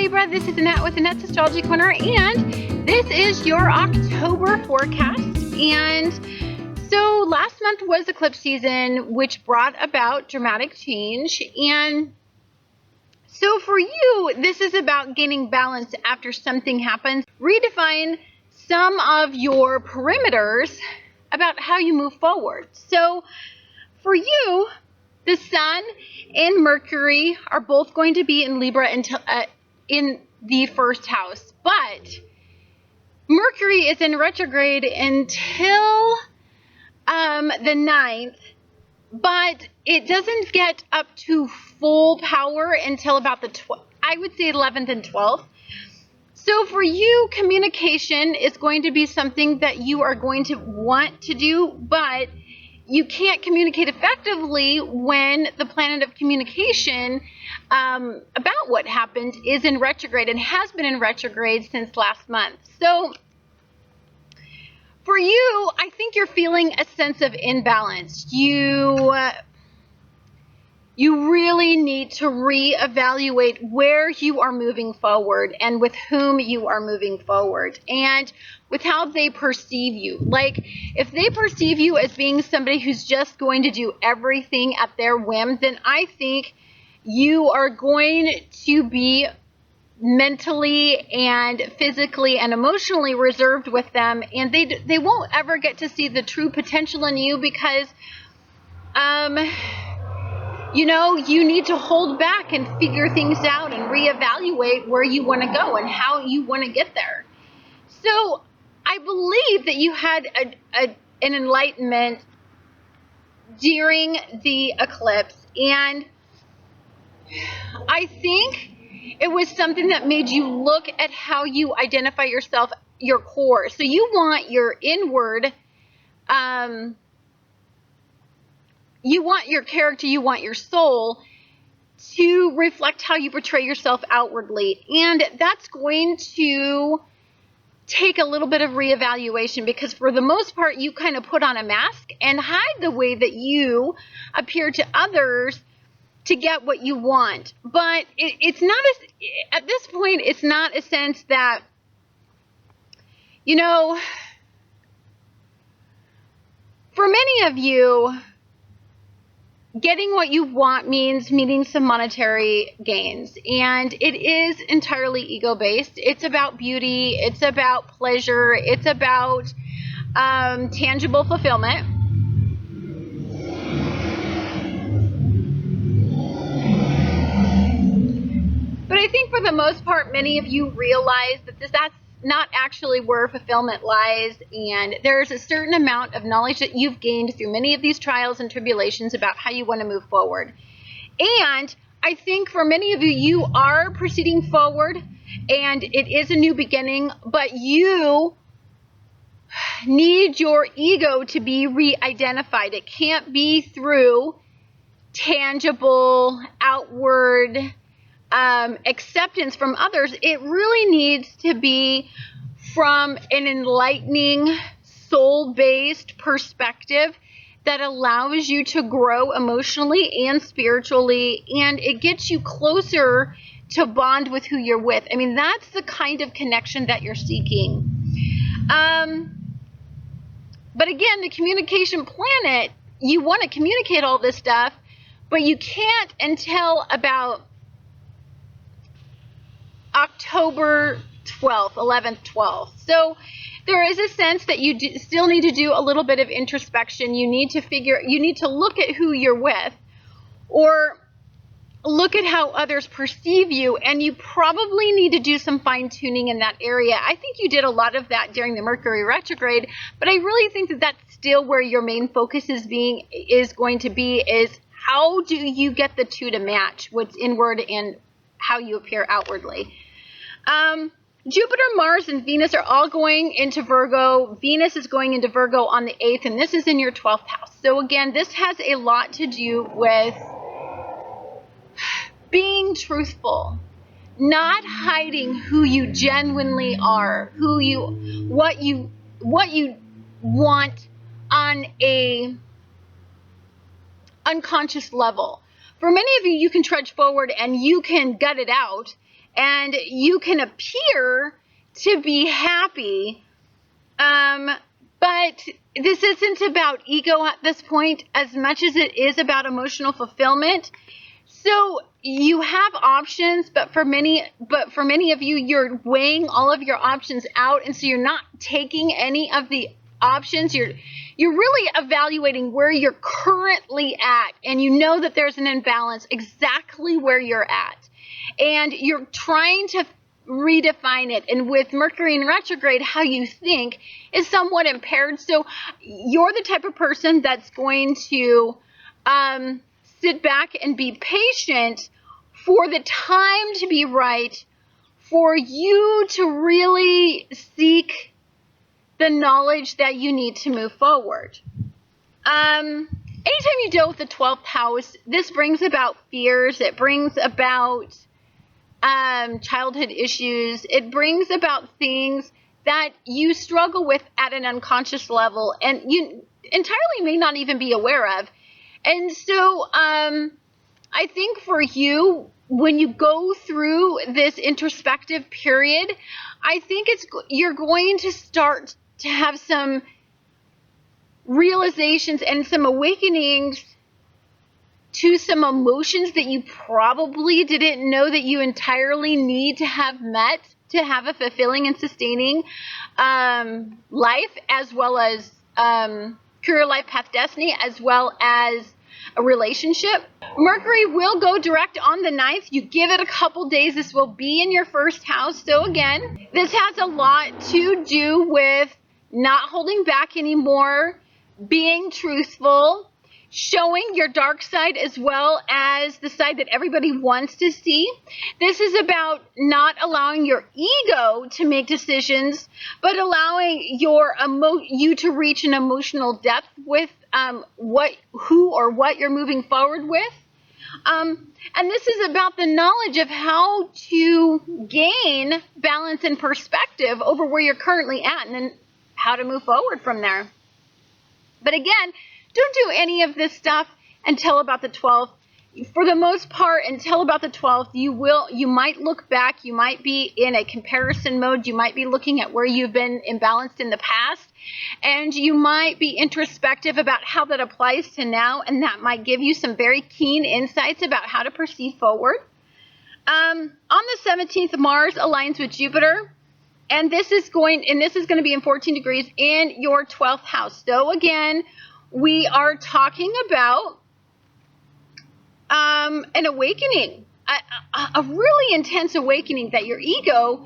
Libra, this is Annette with Annette's Astrology Corner, and this is your October forecast. And so last month was eclipse season, which brought about dramatic change. And so for you, this is about gaining balance after something happens. Redefine some of your perimeters about how you move forward. So for you, the Sun and Mercury are both going to be in Libra until in the first house, but Mercury is in retrograde until the 9th, but it doesn't get up to full power until about the I would say 11th and 12th. So for you, communication is going to be something that you are going to want to do, but you can't communicate effectively when the planet of communication about what happened is in retrograde and has been in retrograde since last month. So for you, I think you're feeling a sense of imbalance. You really need to reevaluate where you are moving forward and with whom you are moving forward and with how they perceive you. Like, if they perceive you as being somebody who's just going to do everything at their whim, then I think you are going to be mentally and physically and emotionally reserved with them, and they won't ever get to see the true potential in you because you know, you need to hold back and figure things out and reevaluate where you want to go and how you want to get there. So I believe that you had an enlightenment during the eclipse, and I think it was something that made you look at how you identify yourself, your core. So you want your inward, you want your character, you want your soul to reflect how you portray yourself outwardly. And that's going to take a little bit of reevaluation because for the most part, you kind of put on a mask and hide the way that you appear to others to get what you want. But it's not, at this point, it's not a sense that, you know, for many of you, getting what you want means meeting some monetary gains, and it is entirely ego-based. It's about beauty, it's about pleasure, it's about tangible fulfillment. But I think for the most part, many of you realize that that's not actually where fulfillment lies, and there's a certain amount of knowledge that you've gained through many of these trials and tribulations about how you want to move forward. And I think for many of you, you are proceeding forward and it is a new beginning, but you need your ego to be re-identified. It can't be through tangible, outward acceptance from others. It really needs to be from an enlightening, soul-based perspective that allows you to grow emotionally and spiritually, and it gets you closer to bond with who you're with. I mean, that's the kind of connection that you're seeking. But again, the communication planet, you want to communicate all this stuff, but you can't until about October 12th, 11th, 12th. So there is a sense that you still need to do a little bit of introspection. You need to look at who you're with, or look at how others perceive you, and you probably need to do some fine-tuning in that area. I think you did a lot of that during the Mercury retrograde, but I really think that that's still where your main focus is going to be, is how do you get the two to match, what's inward and how you appear outwardly. Jupiter, Mars, and Venus are all going into Virgo. Venus is going into Virgo on the 8th, and this is in your 12th house. So again, this has a lot to do with being truthful, not hiding who you genuinely are, what you want on a unconscious level. For many of you, you can trudge forward and you can gut it out and you can appear to be happy, but this isn't about ego at this point as much as it is about emotional fulfillment. So you have options, but for many of you, you're weighing all of your options out, and so you're not taking any of the options. You're really evaluating where you're currently at, and you know that there's an imbalance exactly where you're at, and you're trying to redefine it. And with Mercury in retrograde, how you think is somewhat impaired. So you're the type of person that's going to sit back and be patient for the time to be right, for you to really seek the knowledge that you need to move forward. Anytime you deal with the 12th house, this brings about fears. It brings about childhood issues. It brings about things that you struggle with at an unconscious level and you entirely may not even be aware of. And so I think for you, when you go through this introspective period, I think you're going to start to have some realizations and some awakenings to some emotions that you probably didn't know that you entirely need to have met to have a fulfilling and sustaining life, as well as career, life, path, destiny, as well as a relationship. Mercury will go direct on the 9th. You give it a couple days. This will be in your first house. So again, this has a lot to do with not holding back anymore, being truthful, showing your dark side as well as the side that everybody wants to see. This is about not allowing your ego to make decisions, but allowing you to reach an emotional depth with who or what you're moving forward with. And this is about the knowledge of how to gain balance and perspective over where you're currently at, and then how to move forward from there. But again, don't do any of this stuff until about the 12th. For the most part, until about the 12th, you might look back, you might be in a comparison mode, you might be looking at where you've been imbalanced in the past, and you might be introspective about how that applies to now, and that might give you some very keen insights about how to proceed forward. On the 17th, Mars aligns with Jupiter, and this is going to be in 14 degrees in your 12th house. So again, we are talking about an awakening, a really intense awakening that your ego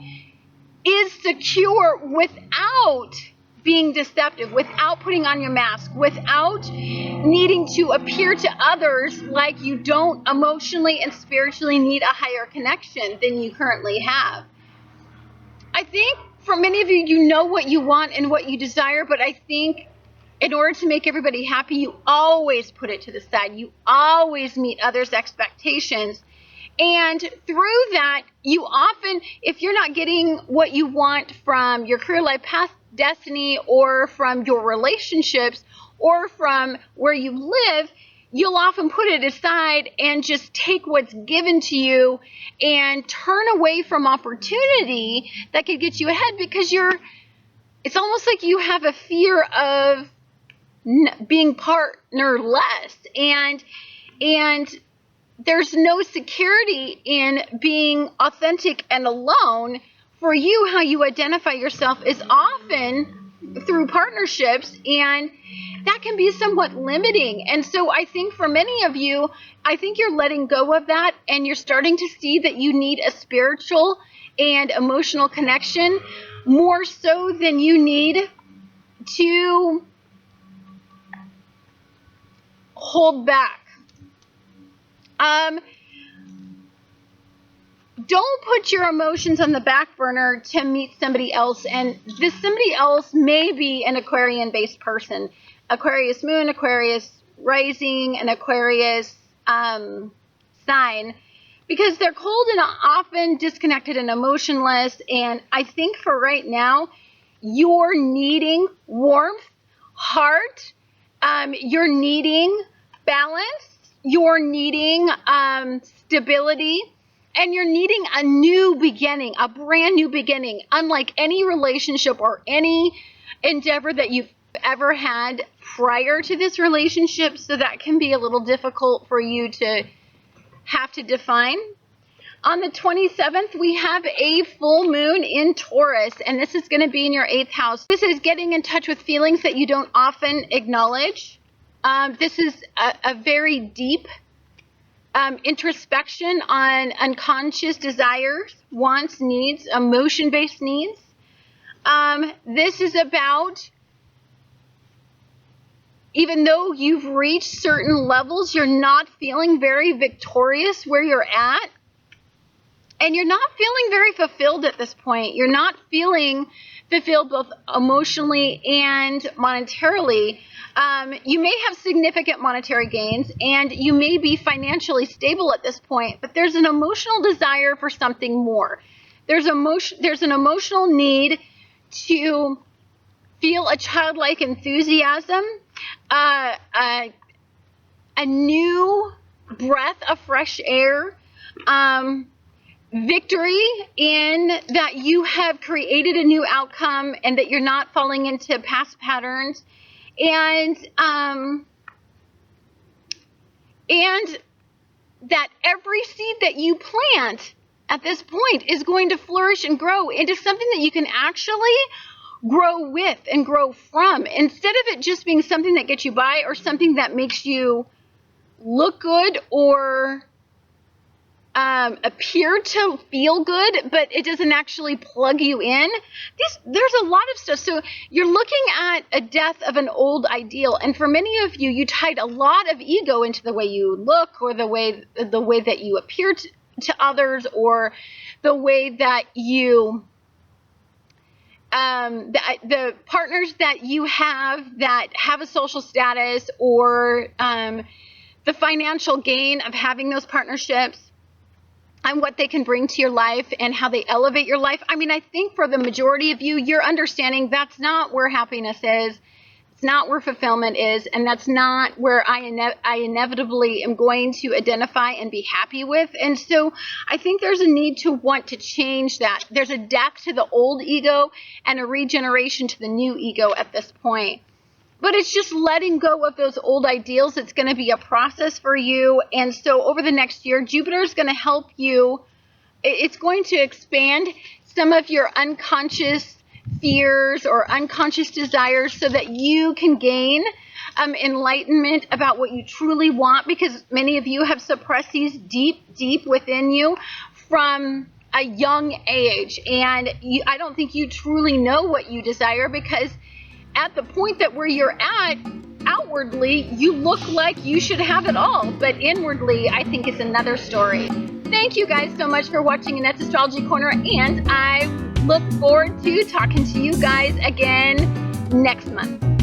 is secure without being deceptive, without putting on your mask, without needing to appear to others like you don't emotionally and spiritually need a higher connection than you currently have. I think for many of you, you know what you want and what you desire, but I think in order to make everybody happy, you always put it to the side. You always meet others' expectations. And through that, you often, if you're not getting what you want from your career, life, path, destiny, or from your relationships, or from where you live, you'll often put it aside and just take what's given to you and turn away from opportunity that could get you ahead, because it's almost like you have a fear of being partnerless, and there's no security in being authentic and alone. For you, how you identify yourself is often through partnerships, and that can be somewhat limiting. And so I think for many of you, I think you're letting go of that, and you're starting to see that you need a spiritual and emotional connection more so than you need to hold back. Don't put your emotions on the back burner to meet somebody else, and this somebody else may be an Aquarian-based person. Aquarius moon, Aquarius rising, and Aquarius sign, because they're cold and often disconnected and emotionless. And I think for right now, you're needing warmth, heart, you're needing balance, you're needing stability, and you're needing a new beginning, a brand new beginning, unlike any relationship or any endeavor that you've ever had prior to this relationship. So that can be a little difficult for you to have to define. On the 27th, we have a full moon in Taurus, and this is going to be in your 8th house. This is getting in touch with feelings that you don't often acknowledge. This is a very deep introspection on unconscious desires, wants, needs, emotion-based needs. This is about, even though you've reached certain levels, you're not feeling very victorious where you're at. And you're not feeling very fulfilled at this point. You're not feeling fulfilled both emotionally and monetarily. You may have significant monetary gains, and you may be financially stable at this point, but there's an emotional desire for something more. There's an emotional need to feel a childlike enthusiasm, a new breath of fresh air, victory in that you have created a new outcome and that you're not falling into past patterns, and that every seed that you plant at this point is going to flourish and grow into something that you can actually grow with and grow from, instead of it just being something that gets you by or something that makes you look good or appear to feel good, but it doesn't actually plug you in. There's a lot of stuff. So you're looking at a death of an old ideal, and for many of you, you tied a lot of ego into the way you look, or the way that you appear to others, or the way that you the partners that you have that have a social status, or the financial gain of having those partnerships, and what they can bring to your life and how they elevate your life. I mean, I think for the majority of you, you're understanding that's not where happiness is. It's not where fulfillment is. And that's not where I inevitably am going to identify and be happy with. And so I think there's a need to want to change that. There's a death to the old ego and a regeneration to the new ego at this point. But it's just letting go of those old ideals. It's going to be a process for you. And so over the next year, Jupiter is going to help you. It's going to expand some of your unconscious fears or unconscious desires so that you can gain enlightenment about what you truly want, because many of you have suppressed these deep within you from a young age. And I don't think you truly know what you desire, because at the point that where you're at, outwardly, you look like you should have it all. But inwardly, I think it's another story. Thank you guys so much for watching Annette's Astrology Corner, and I look forward to talking to you guys again next month.